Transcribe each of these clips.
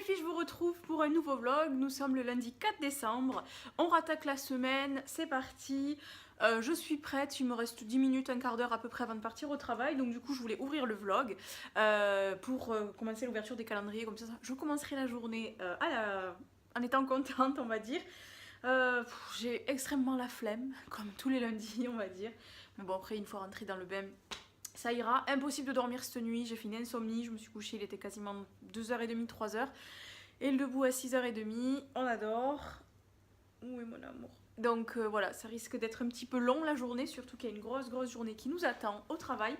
filles, je vous retrouve pour un nouveau vlog. Nous sommes le lundi 4 décembre. On rattaque la semaine, c'est parti. Je suis prête, il me reste 10 minutes, un quart d'heure à peu près avant de partir au travail. Donc du coup, je voulais ouvrir le vlog pour commencer l'ouverture des calendriers. Comme ça, je commencerai la journée en étant contente, on va dire. J'ai extrêmement la flemme, comme tous les lundis, on va dire. Mais bon, après, une fois rentrée dans le bain, ça ira. Impossible de dormir cette nuit, j'ai fait une insomnie, je me suis couchée, il était quasiment 2h30, 3h. Et le debout à 6h30, on adore. Où est mon amour? Donc voilà, ça risque d'être un petit peu long la journée, surtout qu'il y a une grosse journée qui nous attend au travail.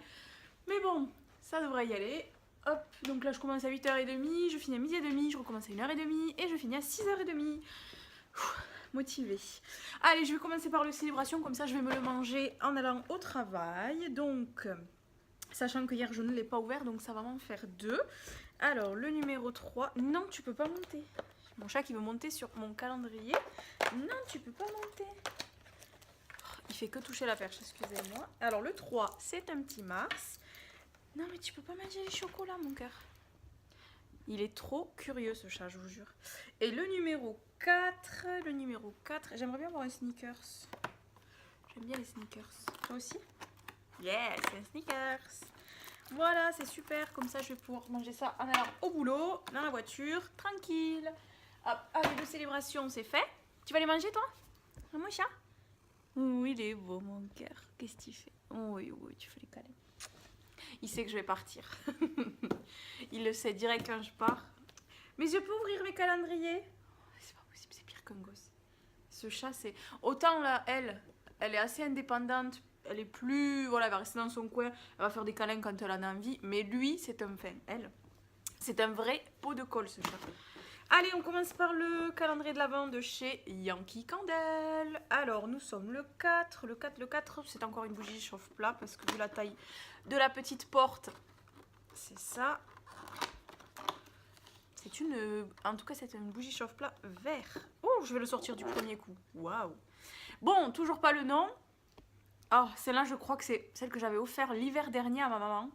Mais bon, ça devrait y aller. Hop, donc là je commence à 8h30, je finis à 12h30, je recommence à 1h30 et je finis à 6h30. Motivée. Allez, je vais commencer par le célébration, comme ça je vais me le manger en allant au travail. Donc, sachant que hier je ne l'ai pas ouvert, donc ça va m'en faire 2. Alors, le numéro 3. Non, tu peux pas monter. Mon chat qui veut monter sur mon calendrier. Non, tu peux pas monter. Il fait que toucher la perche, excusez-moi. Alors, le 3, c'est un petit Mars. Non, mais tu peux pas manger les chocolats, mon cœur. Il est trop curieux, ce chat, je vous jure. Et le numéro 4, j'aimerais bien avoir un sneakers. J'aime bien les sneakers. Toi aussi? Yes, un sneakers. Voilà, c'est super. Comme ça, je vais pouvoir manger ça en allant au boulot, dans la voiture, tranquille. Hop, allez, de célébration, c'est fait. Tu vas les manger, toi? Mon chat? Oui, il est beau, mon cœur. Qu'est-ce qu'il fait? Oui, tu fais les câlins. Il sait que je vais partir. Il le sait direct quand je pars. Mais je peux ouvrir mes calendriers? C'est pas possible, c'est pire qu'un gosse. Ce chat, c'est... Autant là, elle est assez indépendante. Elle est plus... Voilà, elle va rester dans son coin. Elle va faire des câlins quand elle en a envie. Mais lui, c'est un... Enfin, elle, c'est un vrai pot de colle, ce chat. Allez, on commence par le calendrier de l'Avent de chez Yankee Candle. Alors, nous sommes le 4. Le 4, c'est encore une bougie chauffe-plat parce que vu la taille de la petite porte, c'est ça. C'est une... En tout cas, c'est une bougie chauffe-plat vert. Oh, je vais le sortir du premier coup. Waouh. Bon, toujours pas le nom. Oh, celle-là, je crois que c'est celle que j'avais offert l'hiver dernier à ma maman.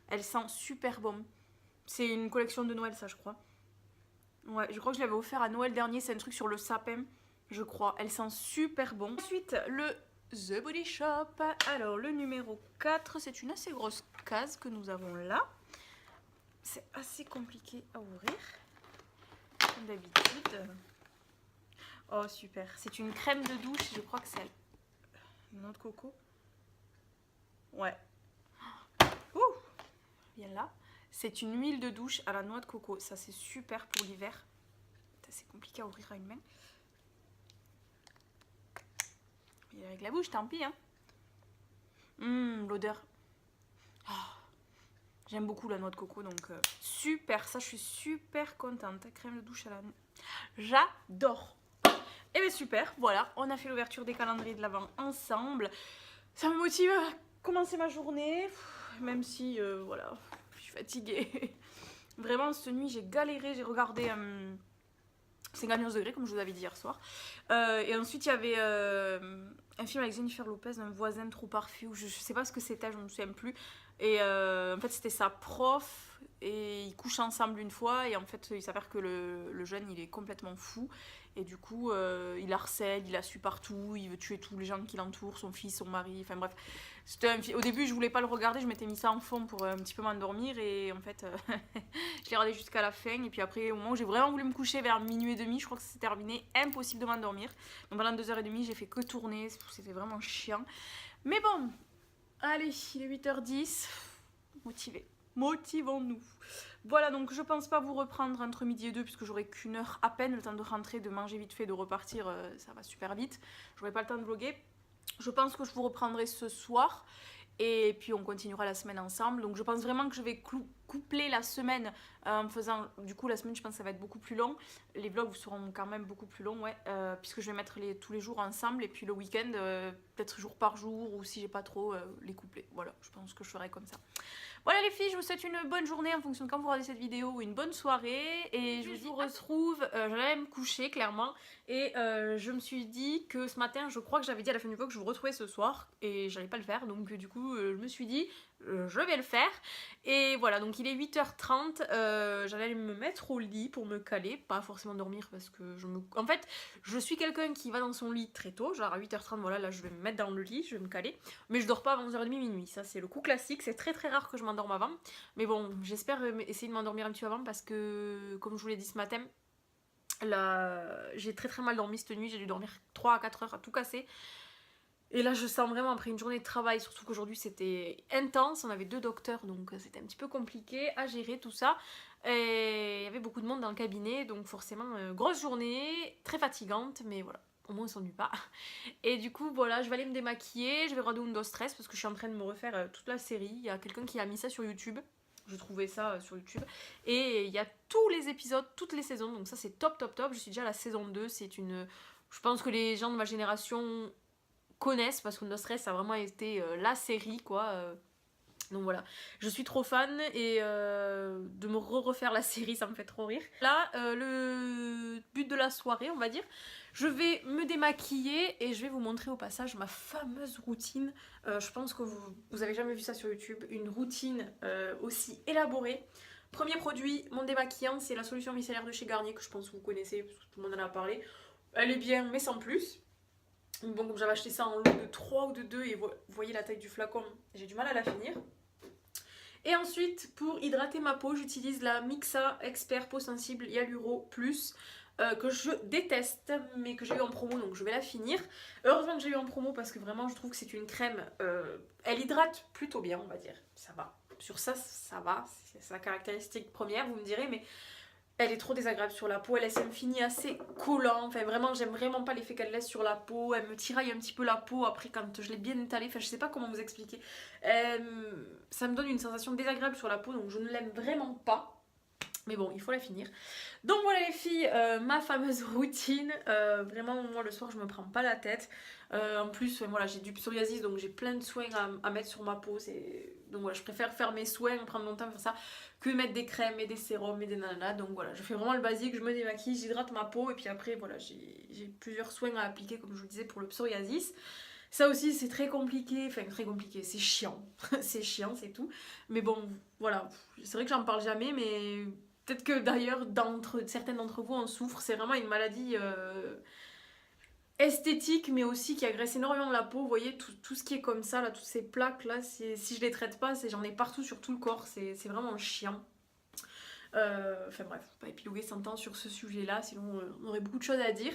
Elle sent super bon. C'est une collection de Noël, ça, je crois. Ouais, je crois que je l'avais offert à Noël dernier. C'est un truc sur le sapin, je crois. Elle sent super bon. Ensuite, le The Body Shop. Alors, le numéro 4, c'est une assez grosse case que nous avons là. C'est assez compliqué à ouvrir, comme d'habitude. Oh, super. C'est une crème de douche. Je crois que c'est noix de coco. Ouais. Ouh, bien là. C'est une huile de douche à la noix de coco. Ça, c'est super pour l'hiver. C'est compliqué à ouvrir à une main. Et avec la bouche, tant pis. Hein. L'odeur. Oh, j'aime beaucoup la noix de coco, donc super. Ça, je suis super contente. Crème de douche à la... J'adore. Et bien super, voilà. On a fait l'ouverture des calendriers de l'Avent ensemble. Ça me motive à commencer ma journée. Même si, voilà, je suis fatiguée. Vraiment, cette nuit, j'ai galéré. J'ai regardé 51 degrés, comme je vous avais dit hier soir. Et ensuite, il y avait un film avec Jennifer Lopez, Un voisin trop parfait, ou je sais pas ce que c'était, je ne me souviens plus. Et en fait, c'était sa prof, et ils couchent ensemble une fois, et en fait, il s'avère que le jeune, il est complètement fou. Et du coup, il harcèle, il la suit partout, il veut tuer tous les gens qui l'entourent, son fils, son mari, enfin bref. Au début, je voulais pas le regarder, je m'étais mis ça en fond pour un petit peu m'endormir, et en fait, je l'ai regardé jusqu'à la fin, et puis après, au moment où j'ai vraiment voulu me coucher vers minuit et demi, je crois que c'était terminé, impossible de m'endormir. Donc pendant 2h30, j'ai fait que tourner, c'était vraiment chiant. Mais bon, allez, il est 8h10, motivée. Motivons-nous. Voilà, donc je pense pas vous reprendre entre midi et 2 puisque j'aurai qu'une heure à peine, le temps de rentrer, de manger vite fait, de repartir, ça va super vite. J'aurai pas le temps de vlogger. Je pense que je vous reprendrai ce soir et puis on continuera la semaine ensemble. Donc je pense vraiment que je vais coupler la semaine en faisant... Du coup la semaine je pense que ça va être beaucoup plus long. Les vlogs seront quand même beaucoup plus longs, ouais, puisque je vais mettre tous les jours ensemble et puis le week-end, peut-être jour par jour ou si j'ai pas trop, les coupler. Voilà, je pense que je ferai comme ça. Voilà les filles, je vous souhaite une bonne journée en fonction de quand vous regardez cette vidéo ou une bonne soirée et je vous retrouve, j'allais me coucher clairement et je me suis dit que ce matin, je crois que j'avais dit à la fin du vlog que je vous retrouvais ce soir et j'allais pas le faire donc du coup je me suis dit je vais le faire. Et voilà, donc il est 8h30, j'allais aller me mettre au lit pour me caler, pas forcément dormir parce que en fait, je suis quelqu'un qui va dans son lit très tôt, genre à 8h30, voilà, là je vais me mettre dans le lit, je vais me caler, mais je dors pas à 11h30 minuit, ça c'est le coup classique, c'est très très rare que je m'endorme avant, mais bon, j'espère essayer de m'endormir un petit peu avant parce que, comme je vous l'ai dit ce matin, là, j'ai très très mal dormi cette nuit, j'ai dû dormir 3 à 4 heures à tout casser. Et là, je sens vraiment après une journée de travail, surtout qu'aujourd'hui c'était intense, on avait 2 docteurs donc c'était un petit peu compliqué à gérer tout ça. Et il y avait beaucoup de monde dans le cabinet, donc forcément, grosse journée, très fatigante, mais voilà, au moins on s'ennuie pas. Et du coup, voilà, je vais aller me démaquiller, je vais regarder Undo Stress parce que je suis en train de me refaire toute la série. Il y a quelqu'un qui a mis ça sur YouTube. Je trouvais ça sur YouTube. Et il y a tous les épisodes, toutes les saisons. Donc ça, c'est top, top, top. Je suis déjà à la saison 2. C'est une... Je pense que les gens de ma génération connaissent parce que No Stress a vraiment été la série, quoi. Donc voilà, je suis trop fan et de me refaire la série, ça me fait trop rire. Là, le but de la soirée, on va dire, je vais me démaquiller et je vais vous montrer au passage ma fameuse routine. Je pense que vous avez jamais vu ça sur YouTube, une routine aussi élaborée. Premier produit, mon démaquillant, c'est la solution micellaire de chez Garnier que je pense que vous connaissez parce que tout le monde en a parlé. Elle est bien, mais sans plus. Bon, comme j'avais acheté ça en lot de 3 ou de 2 et vous voyez la taille du flacon, j'ai du mal à la finir. Et ensuite, pour hydrater ma peau, j'utilise la Mixa Expert Peau Sensible Hyaluro Plus que je déteste, mais que j'ai eu en promo, donc je vais la finir. Heureusement que j'ai eu en promo parce que vraiment, je trouve que c'est une crème. Elle hydrate plutôt bien, on va dire. Ça va. Sur ça, ça va. C'est sa caractéristique première, vous me direz, mais elle est trop désagréable sur la peau, elle laisse un fini assez collant, enfin vraiment j'aime vraiment pas l'effet qu'elle laisse sur la peau, elle me tiraille un petit peu la peau après quand je l'ai bien étalée, enfin je sais pas comment vous expliquer. Ça me donne une sensation désagréable sur la peau donc je ne l'aime vraiment pas. Mais bon, il faut la finir. Donc voilà les filles, ma fameuse routine. Vraiment, moi le soir, je me prends pas la tête. En plus, voilà, j'ai du psoriasis, donc j'ai plein de soins à mettre sur ma peau. Donc voilà, je préfère faire mes soins, prendre mon temps à faire ça, que mettre des crèmes et des sérums et des nananas. Donc voilà, je fais vraiment le basique, je me démaquille, j'hydrate ma peau. Et puis après, voilà, j'ai plusieurs soins à appliquer, comme je vous disais, pour le psoriasis. Ça aussi, c'est très compliqué, enfin très compliqué, c'est chiant. C'est chiant, c'est tout. Mais bon, voilà, c'est vrai que j'en parle jamais, mais... Peut-être que d'ailleurs, certaines d'entre vous en souffrent. C'est vraiment une maladie esthétique, mais aussi qui agresse énormément la peau. Vous voyez, tout ce qui est comme ça, là, toutes ces plaques, là, si je les traite pas, j'en ai partout sur tout le corps. C'est vraiment chiant. Enfin bref, pas épiloguer 100 ans sur ce sujet-là, sinon on aurait beaucoup de choses à dire.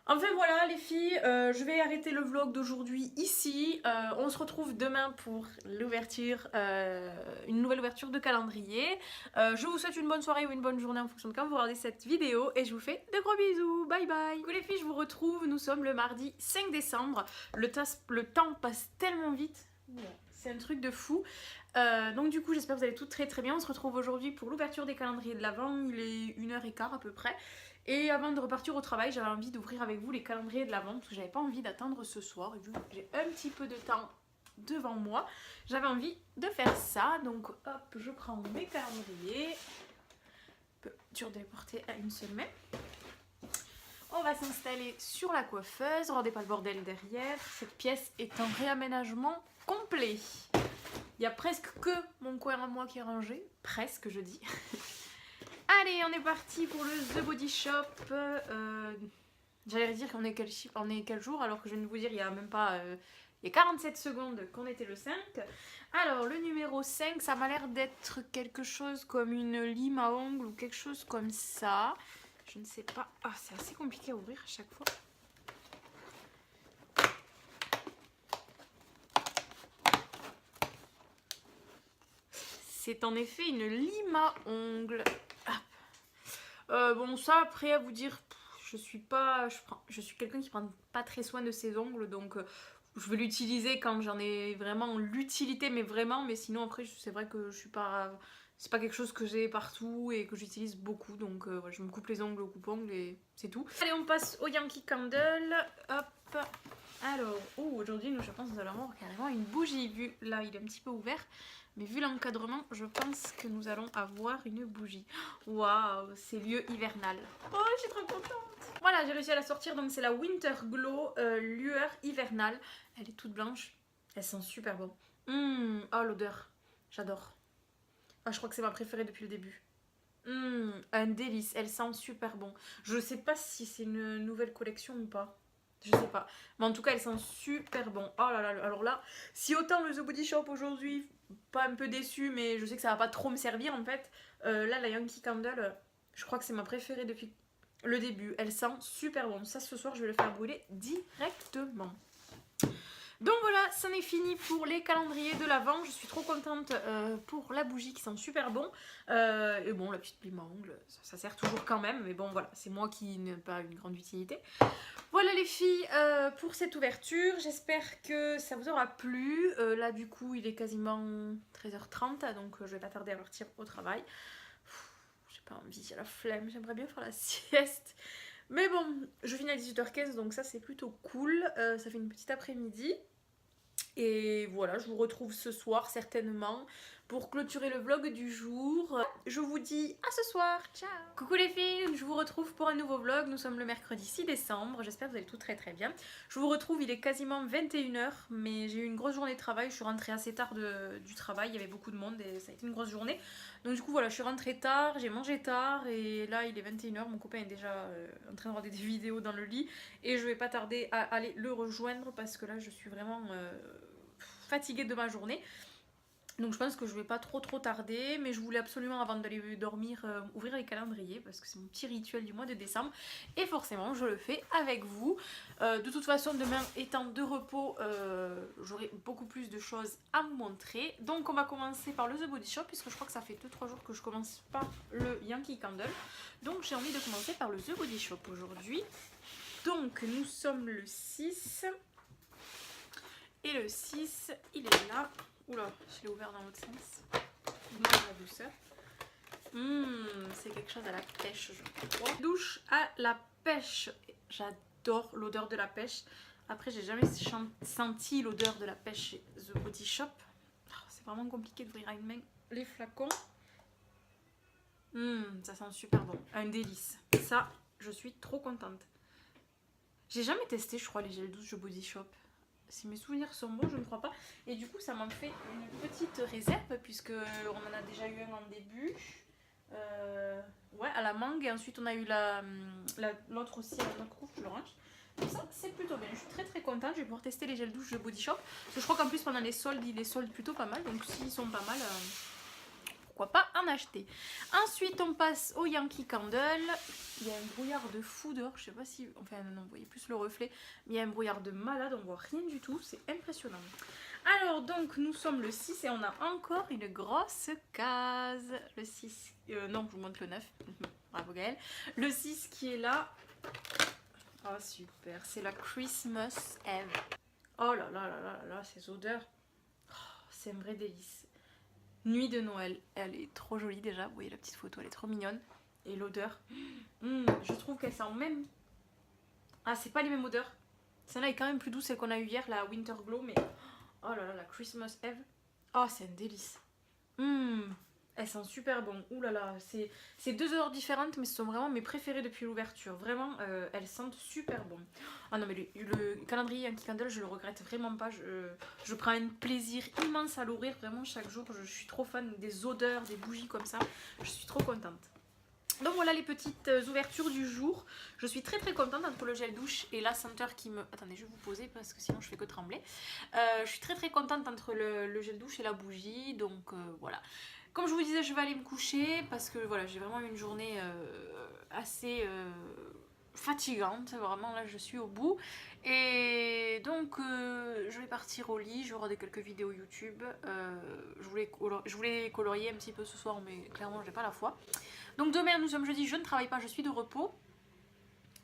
Enfin voilà les filles, je vais arrêter le vlog d'aujourd'hui ici. On se retrouve demain pour l'ouverture, une nouvelle ouverture de calendrier. Je vous souhaite une bonne soirée ou une bonne journée en fonction de quand vous regardez cette vidéo et je vous fais de gros bisous. Bye bye. Coucou les filles, je vous retrouve. Nous sommes le mardi 5 décembre. Le temps passe tellement vite. C'est un truc de fou. Donc du coup j'espère que vous allez toutes très très bien. On se retrouve aujourd'hui pour l'ouverture des calendriers de l'Avent. Il est 1h15 à peu près. Et avant de repartir au travail, j'avais envie d'ouvrir avec vous les calendriers de l'Avent parce que j'avais pas envie d'attendre ce soir. Et vu que j'ai un petit peu de temps devant moi, j'avais envie de faire ça. Donc hop, je prends mes calendriers. Un peu dur de les porter à une seule main. On va s'installer sur la coiffeuse. Regardez pas le bordel derrière. Cette pièce est en réaménagement complet. Il y a presque que mon coin à moi qui est rangé. Presque, je dis. Allez, on est parti pour le The Body Shop. J'allais dire qu'on est quel jour, alors que je viens de vous dire il y a même pas... il y a 47 secondes qu'on était le 5. Alors, le numéro 5, ça m'a l'air d'être quelque chose comme une lime à ongles ou quelque chose comme ça. Je ne sais pas. Ah, c'est assez compliqué à ouvrir à chaque fois. C'est en effet une lime à ongles. Bon, ça après à vous dire, je suis quelqu'un qui prend pas très soin de ses ongles, donc je vais l'utiliser quand j'en ai vraiment l'utilité, mais sinon après c'est vrai que je suis pas, c'est pas quelque chose que j'ai partout et que j'utilise beaucoup, donc ouais, je me coupe les ongles au coupe-ongles et c'est tout. Allez, on passe au Yankee Candle, hop. Alors, aujourd'hui je pense que nous allons avoir carrément une bougie, vu là il est un petit peu ouvert. Mais vu l'encadrement, je pense que nous allons avoir une bougie. Waouh, c'est lieu hivernal. Oh, je suis trop contente. Voilà, j'ai réussi à la sortir. Donc c'est la Winter Glow lueur hivernale. Elle est toute blanche. Elle sent super bon. Oh l'odeur, j'adore. Ah, je crois que c'est ma préférée depuis le début. Un délice, elle sent super bon. Je sais pas si c'est une nouvelle collection ou pas. Je sais pas. Mais en tout cas, elle sent super bon. Oh là là, alors là, si autant le The Body Shop aujourd'hui, pas un peu déçu, mais je sais que ça va pas trop me servir en fait. Là, la Yankee Candle, je crois que c'est ma préférée depuis le début. Elle sent super bon. Ça, ce soir, je vais le faire brûler directement. Donc voilà, c'en est fini pour les calendriers de l'Avent. Je suis trop contente pour la bougie qui sent super bon. Et bon, la petite plume à ongles, ça sert toujours quand même. Mais bon, voilà, c'est moi qui n'ai pas une grande utilité. Voilà les filles pour cette ouverture. J'espère que ça vous aura plu. Là, du coup, il est quasiment 13h30. Donc, je vais pas tarder à partir au travail. J'ai pas envie, j'ai la flemme. J'aimerais bien faire la sieste. Mais bon, je finis à 18h15, donc ça c'est plutôt cool. Ça fait une petite après-midi. Et voilà, je vous retrouve ce soir certainement pour clôturer le vlog du jour. Je vous dis à ce soir, ciao. Coucou les filles, je vous retrouve pour un nouveau vlog. Nous sommes le mercredi 6 décembre, j'espère que vous allez tout très bien. Je vous retrouve, il est quasiment 21h, mais j'ai eu une grosse journée de travail. Je suis rentrée assez tard du travail, il y avait beaucoup de monde et ça a été une grosse journée. Donc du coup voilà, je suis rentrée tard, j'ai mangé tard et là il est 21h, mon copain est déjà en train de regarder des vidéos dans le lit. Et je vais pas tarder à aller le rejoindre parce que là je suis vraiment fatiguée de ma journée. Donc je pense que je vais pas trop tarder, mais je voulais absolument avant d'aller dormir ouvrir les calendriers parce que c'est mon petit rituel du mois de décembre et forcément je le fais avec vous. De toute façon demain étant de repos, j'aurai beaucoup plus de choses à vous montrer. Donc on va commencer par le The Body Shop puisque je crois que ça fait 2-3 jours que je commence par le Yankee Candle. Donc j'ai envie de commencer par le The Body Shop aujourd'hui. Donc nous sommes le 6 et le 6 il est là. Oula, je l'ai ouvert dans l'autre sens. Moi, la douceur. C'est quelque chose à la pêche, je crois. Douche à la pêche. J'adore l'odeur de la pêche. Après, j'ai jamais senti l'odeur de la pêche chez The Body Shop. C'est vraiment compliqué d'ouvrir à une main les flacons. Ça sent super bon. Un délice. Ça, je suis trop contente. J'ai jamais testé, je crois, les gels douces The Body Shop. Si mes souvenirs sont bons, je ne crois pas. Et du coup, ça m'en fait une petite réserve, puisque on en a déjà eu un en début. Ouais, à la mangue. Et ensuite, on a eu l'autre aussi à notre couche, je le range. Donc ça, c'est plutôt bien. Je suis très contente. Je vais pouvoir tester les gels douches de Body Shop. Parce que je crois qu'en plus, pendant les soldes, ils les soldent plutôt pas mal. Donc s'ils sont pas mal, pourquoi pas en acheter. Ensuite, on passe au Yankee Candle. Il y a un brouillard de fou dehors. Je sais pas si... Enfin, non, vous voyez plus le reflet. Mais il y a un brouillard de malade. On voit rien du tout. C'est impressionnant. Alors, donc, nous sommes le 6 et on a encore une grosse case. Le 6... non, je vous montre le 9. Bravo Gaëlle. Le 6 qui est là. Oh, super. C'est la Christmas Eve. Oh là là là là là, ces odeurs. Oh, c'est un vrai délice. Nuit de Noël, elle est trop jolie déjà, vous voyez la petite photo, elle est trop mignonne. Et l'odeur, je trouve qu'elle sent même... Ah, c'est pas les mêmes odeurs. Celle-là est quand même plus douce, celle qu'on a eu hier, la Winter Glow, mais... Oh là là, la Christmas Eve. Oh, c'est un délice. Elles sont super bon. Ouh là là, c'est 2 odeurs différentes, mais ce sont vraiment mes préférées depuis l'ouverture. Vraiment, elles sentent super bon. Ah non, mais le calendrier Yankee Candle, je le regrette vraiment pas. Je prends un plaisir immense à l'ouvrir. Vraiment, chaque jour, je suis trop fan des odeurs, des bougies comme ça. Je suis trop contente. Donc voilà les petites ouvertures du jour. Je suis très contente entre le gel douche et la senteur qui me... Attendez, je vais vous poser parce que sinon je fais que trembler. Je suis très contente entre le gel douche et la bougie. Donc voilà. Comme je vous disais, je vais aller me coucher parce que voilà, j'ai vraiment eu une journée assez fatigante. Vraiment, là, je suis au bout. Et donc, je vais partir au lit. Je vais regarder quelques vidéos YouTube. Je voulais colorier un petit peu ce soir, mais clairement, j'ai pas la foi. Donc demain, nous sommes jeudi, je ne travaille pas, je suis de repos.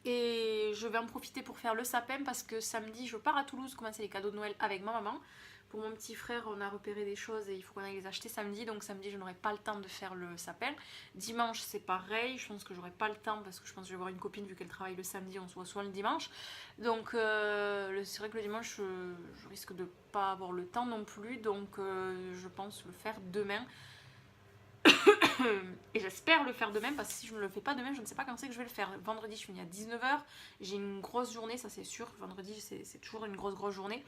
Et je vais en profiter pour faire le sapin parce que samedi, je pars à Toulouse commencer les cadeaux de Noël avec ma maman. Pour mon petit frère, on a repéré des choses et il faut qu'on aille les acheter samedi. Donc samedi, je n'aurai pas le temps de faire le sapin. Dimanche, c'est pareil. Je pense que j'aurai pas le temps parce que je pense que je vais voir une copine vu qu'elle travaille le samedi. On se voit souvent le dimanche. Donc c'est vrai que le dimanche, je risque de pas avoir le temps non plus. Donc je pense le faire demain. Et j'espère le faire demain parce que si je ne le fais pas demain, je ne sais pas quand c'est que je vais le faire. Vendredi, je finis à 19h. J'ai une grosse journée, ça c'est sûr. Vendredi, c'est toujours une grosse journée.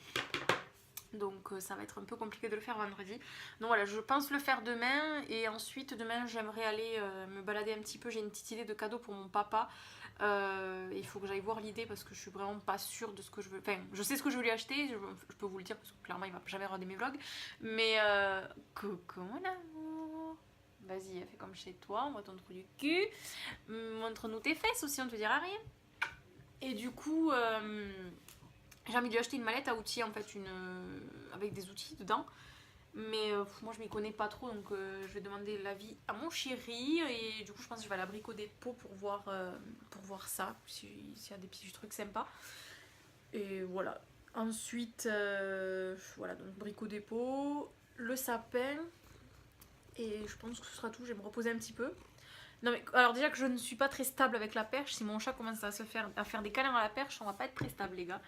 Donc ça va être un peu compliqué de le faire vendredi. Donc voilà, je pense le faire demain. Et ensuite demain j'aimerais aller me balader un petit peu. J'ai une petite idée de cadeau pour mon papa. Il faut que j'aille voir l'idée parce que je suis vraiment pas sûre de ce que je veux. Enfin, je sais ce que je veux lui acheter, je peux vous le dire parce que clairement il va jamais regarder mes vlogs. Mais coucou mon amour. Vas-y, fais comme chez toi, on voit ton trou du cul. Montre-nous tes fesses aussi, on te dira rien. Et du coup, j'ai envie de lui acheter une mallette à outils en fait, avec des outils dedans. Mais moi je m'y connais pas trop donc je vais demander l'avis à mon chéri et du coup je pense que je vais aller à Brico Dépôt pour voir ça, s'il y a des petits trucs sympas. Et voilà. Ensuite, voilà, donc Brico Dépôt, le sapin et je pense que ce sera tout, je vais me reposer un petit peu. Non mais alors déjà que je ne suis pas très stable avec la perche, si mon chat commence à faire des câlins à la perche, on va pas être très stable les gars.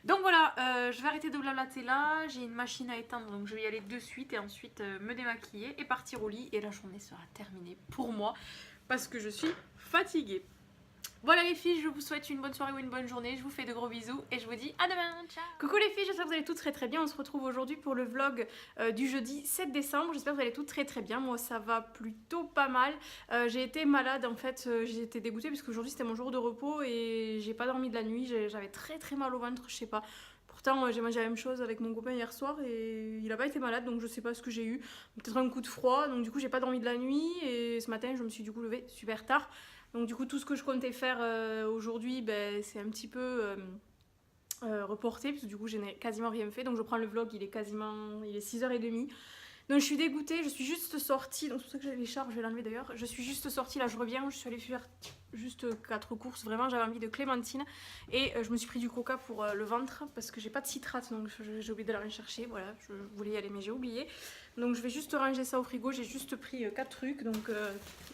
Donc voilà, je vais arrêter de blablater là, j'ai une machine à éteindre donc je vais y aller de suite et ensuite me démaquiller et partir au lit et la journée sera terminée pour moi parce que je suis fatiguée. Voilà les filles, je vous souhaite une bonne soirée ou une bonne journée, je vous fais de gros bisous et je vous dis à demain, ciao. Coucou les filles, j'espère que vous allez toutes très bien, on se retrouve aujourd'hui pour le vlog du jeudi 7 décembre, j'espère que vous allez toutes très bien, moi ça va plutôt pas mal. J'ai été malade en fait, j'ai été dégoûtée parce qu'aujourd'hui c'était mon jour de repos et j'ai pas dormi de la nuit, j'avais très mal au ventre, je sais pas. Pourtant j'ai mangé la même chose avec mon copain hier soir et il a pas été malade donc je sais pas ce que j'ai eu, peut-être un coup de froid, donc du coup j'ai pas dormi de la nuit et ce matin je me suis du coup levée super tard. Donc du coup tout ce que je comptais faire aujourd'hui c'est un petit peu reporté parce que du coup je n'ai quasiment rien fait. Donc je prends le vlog, il est 6h30. Donc je suis dégoûtée, je suis juste sortie, donc c'est pour ça que j'ai l'écharpe, je vais l'enlever d'ailleurs. Je suis juste sortie, là je reviens, je suis allée faire juste 4 courses, vraiment j'avais envie de clémentine. Et je me suis pris du coca pour le ventre parce que j'ai pas de citrate donc j'ai oublié d'aller en chercher, voilà, je voulais y aller mais j'ai oublié. Donc je vais juste ranger ça au frigo, j'ai juste pris 4 trucs, donc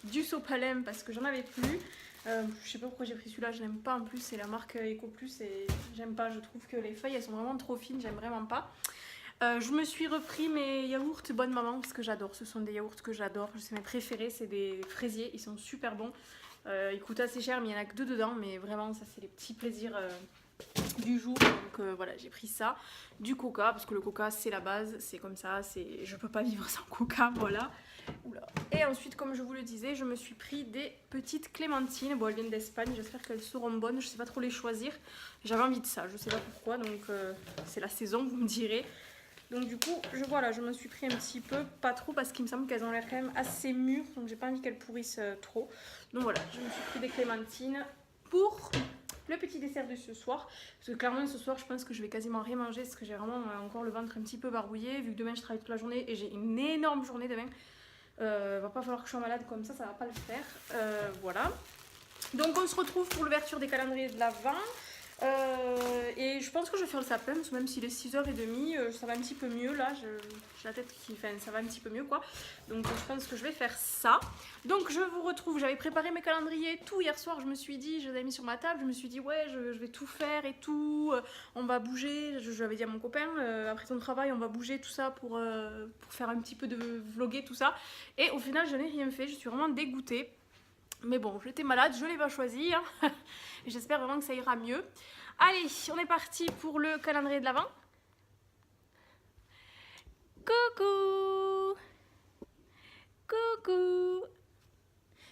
du sopalem parce que j'en avais plus. Je sais pas pourquoi j'ai pris celui-là, je n'aime pas en plus, c'est la marque Eco Plus et j'aime pas, je trouve que les feuilles elles sont vraiment trop fines, j'aime vraiment pas. Je me suis repris mes yaourts Bonne Maman parce que j'adore, ce sont des yaourts que j'adore, c'est mes préférés, c'est des fraisiers, ils sont super bons. Ils coûtent assez cher mais il n'y en a que 2 dedans, mais vraiment ça c'est les petits plaisirs du jour. Donc voilà, j'ai pris ça, du coca parce que le coca c'est la base, c'est comme ça, je peux pas vivre sans coca, voilà. Oula. Et ensuite comme je vous le disais, je me suis pris des petites clémentines, bon elles viennent d'Espagne, j'espère qu'elles seront bonnes, je sais pas trop les choisir, j'avais envie de ça, je sais pas pourquoi, donc c'est la saison vous me direz. Donc du coup, je me suis pris un petit peu, pas trop parce qu'il me semble qu'elles ont l'air quand même assez mûres, donc j'ai pas envie qu'elles pourrissent trop. Donc voilà, je me suis pris des clémentines pour le petit dessert de ce soir. Parce que clairement ce soir je pense que je vais quasiment rien manger parce que j'ai vraiment encore le ventre un petit peu barbouillé. Vu que demain je travaille toute la journée et j'ai une énorme journée demain. Va pas falloir que je sois malade comme ça va pas le faire. Voilà. Donc on se retrouve pour l'ouverture des calendriers de l'Avent. Et je pense que je vais faire le sapin, parce que même s'il est 6h30, ça va un petit peu mieux là, j'ai la tête qui fait, ça va un petit peu mieux quoi. Donc je pense que je vais faire ça. Donc je vous retrouve, j'avais préparé mes calendriers, tout hier soir, je me suis dit, je les ai mis sur ma table, je me suis dit ouais, je vais tout faire et tout, on va bouger, je l'avais dit à mon copain, après ton travail on va bouger tout ça pour faire un petit peu de vlogger tout ça. Et au final je n'ai rien fait, je suis vraiment dégoûtée. Mais bon, j'étais malade, je l'ai pas choisi. Hein. J'espère vraiment que ça ira mieux. Allez, on est parti pour le calendrier de l'Avent. Coucou! Coucou!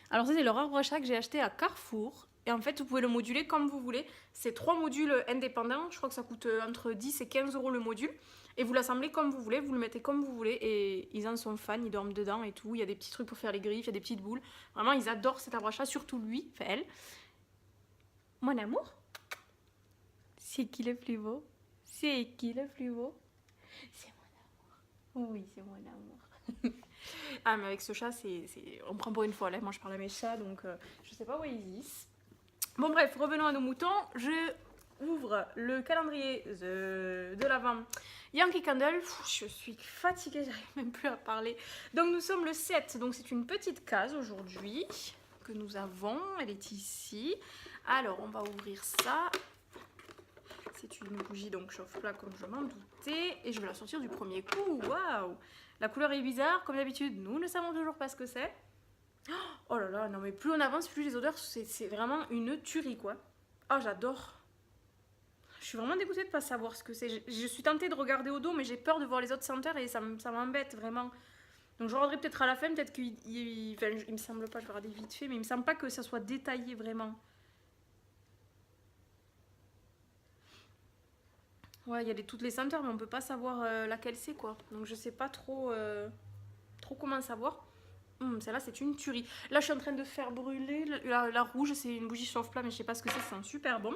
Alors ça c'est leur arbre à chat que j'ai acheté à Carrefour. Et en fait, vous pouvez le moduler comme vous voulez. C'est 3 modules indépendants. Je crois que ça coûte entre 10 et 15 € le module. Et vous l'assemblez comme vous voulez, vous le mettez comme vous voulez. Et ils en sont fans, ils dorment dedans et tout. Il y a des petits trucs pour faire les griffes, il y a des petites boules. Vraiment, ils adorent cet arbre à chat, surtout lui, enfin elle. Mon amour, c'est qui le plus beau? C'est qui le plus beau? C'est mon amour. Oui, c'est mon amour. Ah, mais avec ce chat, on me prend pour une folle. Hein. Moi, je parle à mes chats, donc je sais pas où ils vivent. Bon, bref, revenons à nos moutons. Je ouvre le calendrier de l'Avent Yankee Candle. Je suis fatiguée, j'arrive même plus à parler. Donc, nous sommes le 7, donc c'est une petite case aujourd'hui que nous avons. Elle est ici. Alors, on va ouvrir ça. C'est une bougie donc chauffe-plat comme je m'en doutais. Et je vais la sortir du premier coup. Waouh! La couleur est bizarre, comme d'habitude. Nous ne savons toujours pas ce que c'est. Oh là là, non mais plus on avance, plus les odeurs, c'est vraiment une tuerie quoi. Oh, j'adore. Je Je suis vraiment dégoûtée de pas savoir ce que c'est. Je suis tentée de regarder au dos, mais j'ai peur de voir les autres senteurs et ça m'embête vraiment. Donc je regarderai peut-être à la fin, peut-être enfin, il me semble pas, je vais regarder vite fait, mais il me semble pas que ça soit détaillé vraiment. Ouais, il y a toutes les senteurs, mais on peut pas savoir laquelle c'est quoi. Donc je sais pas trop comment savoir. Celle-là, c'est une tuerie. Là, je suis en train de faire brûler la rouge. C'est une bougie chauffe plat, mais je sais pas ce que c'est. C'est super bon.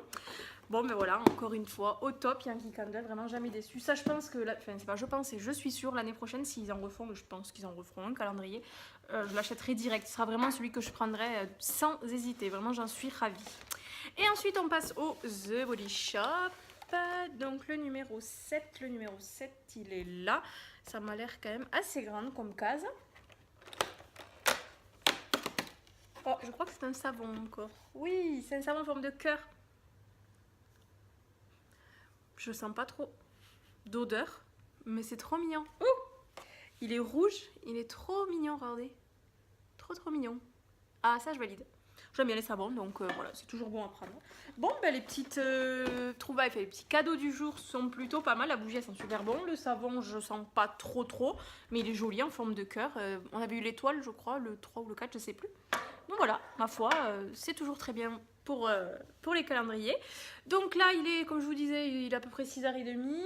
Bon, mais voilà, encore une fois, au top. Yankee Candle, vraiment jamais déçu. Ça, je pense que... Enfin, c'est pas je pense, c'est je suis sûre. L'année prochaine, s'ils en refont, je pense qu'ils en referont un calendrier, je l'achèterai direct. Ce sera vraiment celui que je prendrai sans hésiter. Vraiment, j'en suis ravie. Et ensuite, on passe au The Body Shop. Donc, le numéro 7. Le numéro 7, il est là. Ça m'a l'air quand même assez grande comme case. Oh, je crois que c'est un savon encore. Oui, c'est un savon en forme de cœur. Je sens pas trop d'odeur, mais c'est trop mignon. Ouh, il est rouge, il est trop mignon, regardez. Trop mignon. Ah, ça je valide. J'aime bien les savons, donc voilà, c'est toujours bon à prendre. Bon, ben, les petites trouvailles, enfin, les petits cadeaux du jour sont plutôt pas mal. La bougie, elle sent super bon. Le savon, je sens pas trop, mais il est joli en forme de cœur. On avait eu l'étoile, je crois, le 3 ou le 4, je sais plus. Donc voilà, ma foi, c'est toujours très bien pour les calendriers. Donc là, il est, comme je vous disais, il est à peu près 6h30.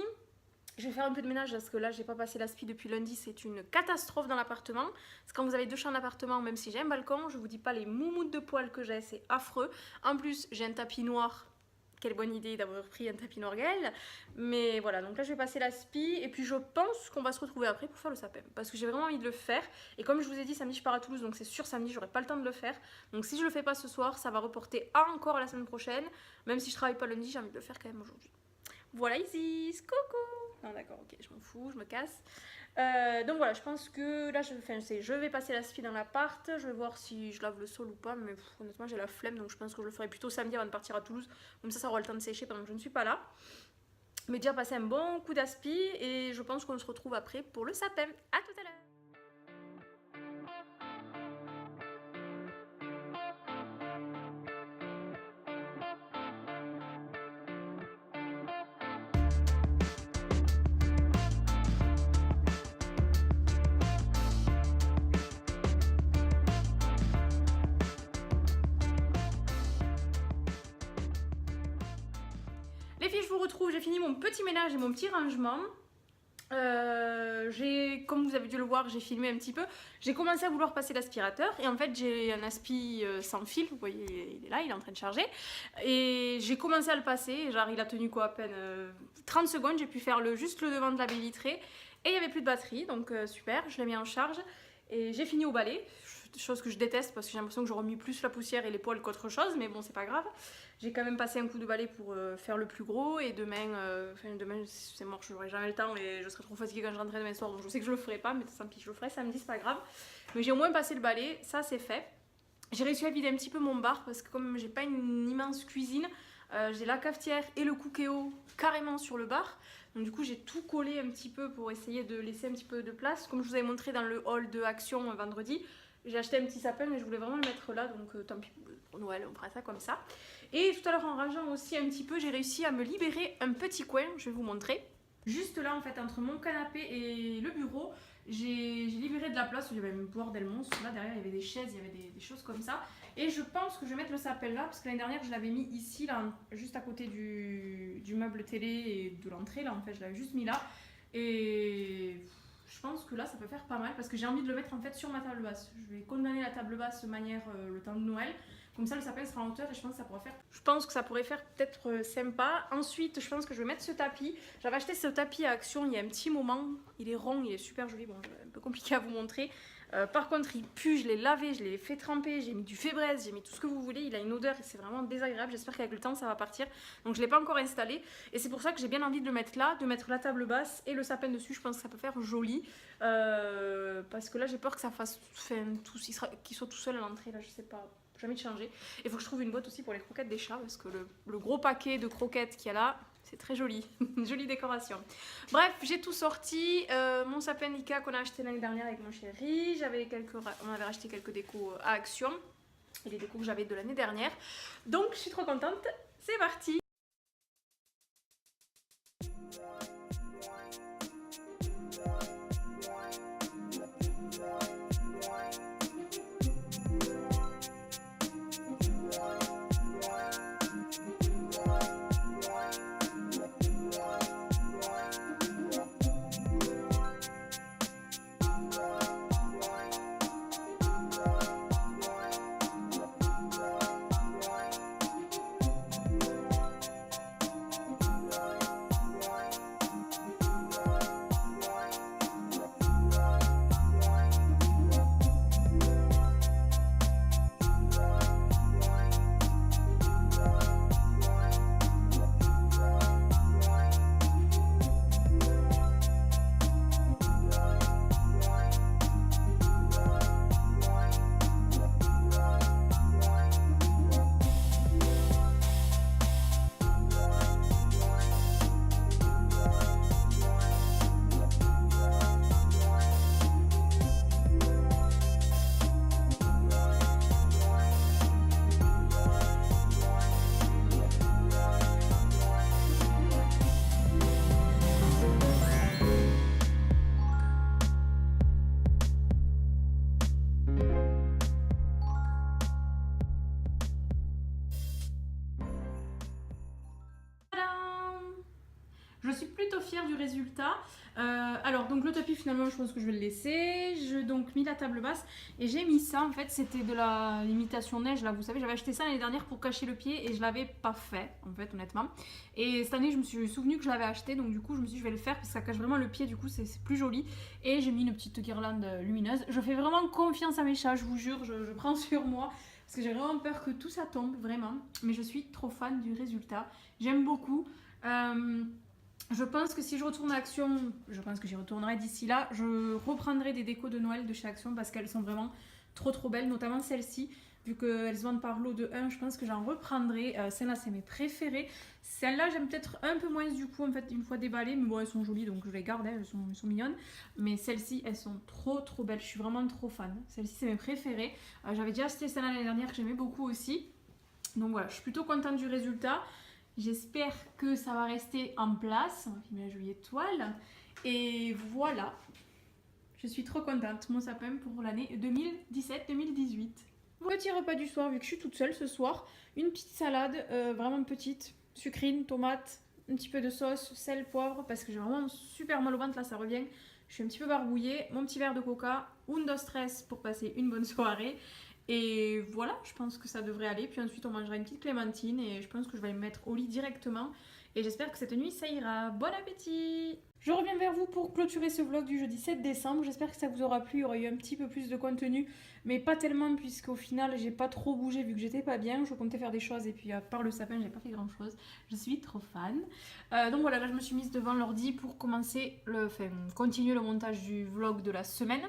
Je vais faire un peu de ménage parce que là, j'ai pas passé l'aspi depuis lundi. C'est une catastrophe dans l'appartement. Parce que quand vous avez 2 chambres d'appartement, même si j'ai un balcon, je vous dis pas les moumoutes de poils que j'ai, c'est affreux. En plus, j'ai un tapis noir. Quelle bonne idée d'avoir pris un tapis noir Gaël. Mais voilà, donc là je vais passer l'aspi et puis je pense qu'on va se retrouver après pour faire le sapin. Parce que j'ai vraiment envie de le faire. Et comme je vous ai dit, samedi je pars à Toulouse, donc c'est sûr samedi j'aurai pas le temps de le faire. Donc si je le fais pas ce soir, ça va reporter encore la semaine prochaine. Même si je travaille pas lundi, j'ai envie de le faire quand même aujourd'hui. Voilà Isis, coucou. Non d'accord, ok, je m'en fous, je me casse. Donc voilà, je pense que là je vais passer l'aspi dans l'appart, je vais voir si je lave le sol ou pas, mais honnêtement j'ai la flemme, donc je pense que je le ferai plutôt samedi avant de partir à Toulouse, comme ça aura le temps de sécher pendant que je ne suis pas là. Mais déjà passer un bon coup d'aspi et je pense qu'on se retrouve après pour le sapin. À tout à l'heure. Les filles, je vous retrouve, j'ai fini mon petit ménage et mon petit rangement. Comme vous avez dû le voir, j'ai filmé un petit peu. J'ai commencé à vouloir passer l'aspirateur et en fait j'ai un aspi sans fil, vous voyez il est là, il est en train de charger et j'ai commencé à le passer, genre il a tenu quoi à peine 30 secondes, j'ai pu faire juste le devant de la baie vitrée et il n'y avait plus de batterie, donc super, je l'ai mis en charge et j'ai fini au balai, chose que je déteste parce que j'ai l'impression que je remue plus la poussière et les poils qu'autre chose, mais bon c'est pas grave. J'ai quand même passé un coup de balai pour faire le plus gros et demain c'est mort, je n'aurai jamais le temps et je serai trop fatiguée quand je rentrerai demain soir, donc je sais que je le ferai pas, mais tant pis, je le ferai samedi, c'est pas grave. Mais j'ai au moins passé le balai, ça c'est fait. J'ai réussi à vider un petit peu mon bar parce que comme j'ai pas une immense cuisine, j'ai la cafetière et le cookéo carrément sur le bar. Donc du coup j'ai tout collé un petit peu pour essayer de laisser un petit peu de place. Comme je vous avais montré dans le haul de Action vendredi, j'ai acheté un petit sapin mais je voulais vraiment le mettre là, donc tant pis, pour Noël on fera ça comme ça. Et tout à l'heure en rangeant aussi un petit peu, j'ai réussi à me libérer un petit coin, je vais vous montrer. Juste là en fait entre mon canapé et le bureau, j'ai libéré de la place, il y avait une poire d'Elmons, là derrière il y avait des chaises, il y avait des choses comme ça. Et je pense que je vais mettre le sapin là, parce que l'année dernière je l'avais mis ici, là, juste à côté du meuble télé et de l'entrée, là en fait je l'avais juste mis là. Et je pense que là ça peut faire pas mal, parce que j'ai envie de le mettre en fait sur ma table basse. Je vais condamner la table basse de manière le temps de Noël. Comme ça, le sapin sera en hauteur et je pense que ça pourrait faire peut-être sympa. Ensuite, je pense que je vais mettre ce tapis. J'avais acheté ce tapis à Action il y a un petit moment. Il est rond, il est super joli. Bon, un peu compliqué à vous montrer. Par contre, il pue, je l'ai lavé, je l'ai fait tremper, j'ai mis du fébraise, j'ai mis tout ce que vous voulez. Il a une odeur et c'est vraiment désagréable. J'espère qu'avec le temps, ça va partir. Donc, je ne l'ai pas encore installé. Et c'est pour ça que j'ai bien envie de le mettre là, de mettre la table basse et le sapin dessus. Je pense que ça peut faire joli. Parce que là, j'ai peur que ça fasse qu'il soit tout seul à l'entrée. Là, je sais pas. J'ai envie de changer. Il faut que je trouve une boîte aussi pour les croquettes des chats parce que le gros paquet de croquettes qu'il y a là, c'est très joli. Une jolie décoration. Bref, j'ai tout sorti. Mon sapin Ikea qu'on a acheté l'année dernière avec mon chéri. On avait acheté quelques décos à Action. Et les décos que j'avais de l'année dernière. Donc, je suis trop contente. C'est parti! Je suis plutôt fière du résultat. Alors donc le tapis finalement je pense que je vais le laisser. J'ai donc mis la table basse et j'ai mis ça en fait, c'était de la imitation neige là, vous savez, j'avais acheté ça l'année dernière pour cacher le pied et je l'avais pas fait en fait honnêtement. Et cette année je me suis souvenu que je l'avais acheté, donc du coup je me suis dit je vais le faire parce que ça cache vraiment le pied, du coup c'est plus joli. Et j'ai mis une petite guirlande lumineuse. Je fais vraiment confiance à mes chats, je vous jure, je prends sur moi. Parce que j'ai vraiment peur que tout ça tombe, vraiment. Mais je suis trop fan du résultat. J'aime beaucoup. Je pense que si je retourne à Action, je pense que j'y retournerai d'ici là, je reprendrai des décos de Noël de chez Action parce qu'elles sont vraiment trop belles, notamment celle-ci. Vu qu'elles se vendent par lot de 1, je pense que j'en reprendrai. Celle-là, c'est mes préférées. Celle-là, j'aime peut-être un peu moins du coup, en fait, une fois déballées. Mais bon, elles sont jolies, donc je les garde, elles sont mignonnes. Mais celles-ci, elles sont trop belles. Je suis vraiment trop fan. Celle-ci, c'est mes préférées. J'avais déjà acheté celle-là l'année dernière que j'aimais beaucoup aussi. Donc voilà, je suis plutôt contente du résultat. J'espère que ça va rester en place. On va filmer la jolie étoile. Et voilà. Je suis trop contente. Mon sapin pour l'année 2017-2018. Petit repas du soir, vu que je suis toute seule ce soir. Une petite salade, vraiment petite. Sucrine, tomate, un petit peu de sauce, sel, poivre. Parce que j'ai vraiment super mal au ventre, là ça revient. Je suis un petit peu barbouillée. Mon petit verre de coca. Un dos stress pour passer une bonne soirée. Et voilà, je pense que ça devrait aller. Puis ensuite, on mangera une petite clémentine et je pense que je vais me mettre au lit directement. Et j'espère que cette nuit, ça ira. Bon appétit! Je reviens vers vous pour clôturer ce vlog du jeudi 7 décembre. J'espère que ça vous aura plu. Il y aura eu un petit peu plus de contenu, mais pas tellement puisqu'au final, j'ai pas trop bougé vu que j'étais pas bien. Je comptais faire des choses et puis à part le sapin, j'ai pas fait grand chose. Je suis trop fan. Donc voilà, là, je me suis mise devant l'ordi pour continuer le montage du vlog de la semaine.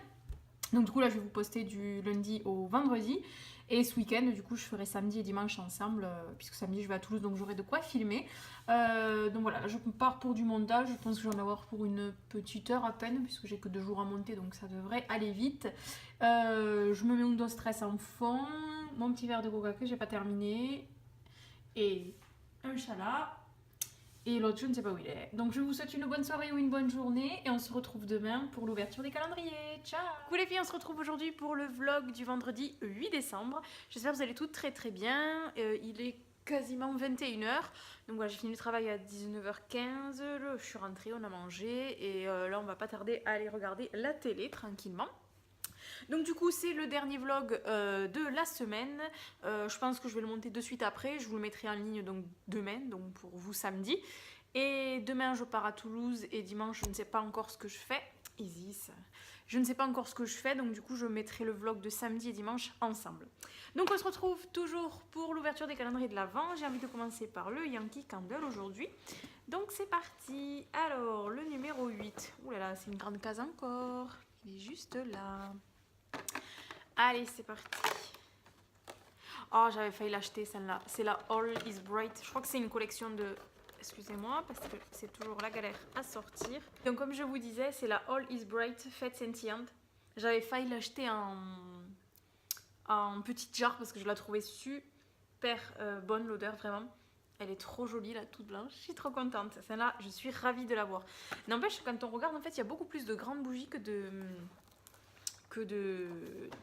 Donc du coup là je vais vous poster du lundi au vendredi et ce week-end du coup je ferai samedi et dimanche ensemble puisque samedi je vais à Toulouse donc j'aurai de quoi filmer. Donc voilà, je pars pour du montage, je pense que je vais en avoir pour une petite heure à peine puisque j'ai que 2 jours à monter donc ça devrait aller vite. Je me mets un dos stress en fond, mon petit verre de coca que j'ai pas terminé et un chat et l'autre, je ne sais pas où il est. Donc je vous souhaite une bonne soirée ou une bonne journée. Et on se retrouve demain pour l'ouverture des calendriers. Ciao! Coucou les filles, on se retrouve aujourd'hui pour le vlog du vendredi 8 décembre. J'espère que vous allez toutes très bien. Il est quasiment 21h. Donc voilà, j'ai fini le travail à 19h15. Je suis rentrée, on a mangé. Et là, on va pas tarder à aller regarder la télé tranquillement. Donc du coup c'est le dernier vlog de la semaine. Je pense que je vais le monter de suite après. Je vous le mettrai en ligne donc demain, donc pour vous samedi. Et demain je pars à Toulouse et dimanche je ne sais pas encore ce que je fais. Isis. Je ne sais pas encore ce que je fais, donc du coup je mettrai le vlog de samedi et dimanche ensemble. Donc on se retrouve toujours pour l'ouverture des calendriers de l'Avent. J'ai envie de commencer par le Yankee Candle aujourd'hui. Donc c'est parti. Alors le numéro 8. Ouh là là, c'est une grande case encore. Il est juste là. Allez, c'est parti. Oh, j'avais failli l'acheter celle-là. C'est la All is Bright. Je crois que c'est une collection de... Excusez-moi, parce que c'est toujours la galère à sortir. Donc, comme je vous disais, c'est la All is Bright Fête Scintillante. J'avais failli l'acheter en petite jarre parce que je la trouvais super bonne, l'odeur, vraiment. Elle est trop jolie, là, toute blanche. Je suis trop contente. Celle-là, je suis ravie de l'avoir. N'empêche, quand on regarde, en fait, il y a beaucoup plus de grandes bougies que de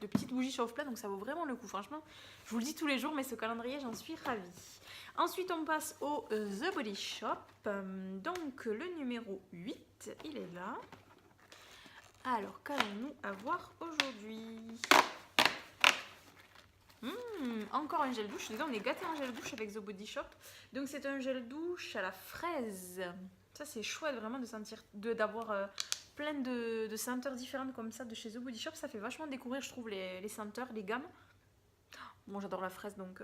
petites bougies chauffe-plat, donc ça vaut vraiment le coup, franchement. Je vous le dis tous les jours, mais ce calendrier, j'en suis ravie. Ensuite, on passe au The Body Shop. Donc, le numéro 8, il est là. Alors, qu'allons-nous avoir aujourd'hui? Encore un gel douche. On est gâtés en gel douche avec The Body Shop. Donc, c'est un gel douche à la fraise. Ça, c'est chouette, vraiment, de sentir, d'avoir... plein de senteurs différentes comme ça de chez The Body Shop. Ça fait vachement découvrir, je trouve, les senteurs, les gammes. Bon, j'adore la fraise, donc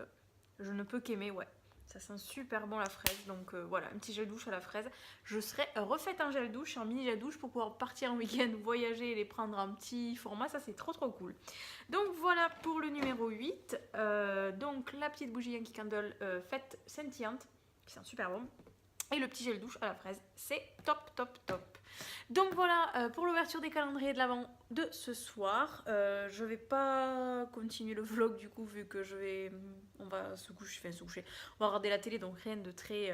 je ne peux qu'aimer, ouais. Ça sent super bon la fraise, donc voilà, un petit gel douche à la fraise. Je serai refaite en gel douche, en mini gel douche pour pouvoir partir en week-end, voyager et les prendre en petit format. Ça, c'est trop cool. Donc voilà pour le numéro 8. Donc la petite bougie Yankee Candle Fête Scintillante, qui sent super bon. Et le petit gel douche à la fraise, c'est top. Donc voilà pour l'ouverture des calendriers de l'Avent de ce soir. Je vais pas continuer le vlog du coup vu que on va se coucher, on va regarder la télé, donc rien de très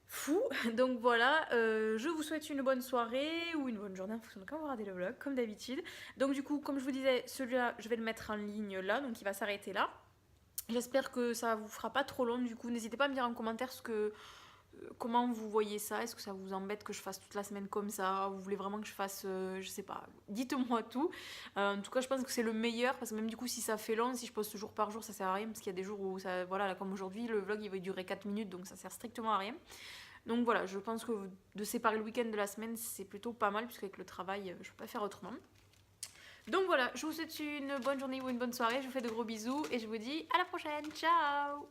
fou. Donc voilà, je vous souhaite une bonne soirée ou une bonne journée en fonction de quand vous regardez le vlog comme d'habitude. Donc du coup comme je vous disais, celui-là je vais le mettre en ligne là, donc il va s'arrêter là. J'espère que ça vous fera pas trop long, du coup n'hésitez pas à me dire en commentaire comment vous voyez ça? Est-ce que ça vous embête que je fasse toute la semaine comme ça? Vous voulez vraiment que je fasse, je sais pas, dites-moi tout. En tout cas, je pense que c'est le meilleur parce que même du coup, si ça fait long, si je poste jour par jour, ça sert à rien parce qu'il y a des jours où ça, voilà, là, comme aujourd'hui, le vlog il va durer 4 minutes donc ça sert strictement à rien. Donc voilà, je pense que de séparer le week-end de la semaine, c'est plutôt pas mal puisqu'avec le travail, je peux pas faire autrement. Donc voilà, je vous souhaite une bonne journée ou une bonne soirée, je vous fais de gros bisous et je vous dis à la prochaine, ciao!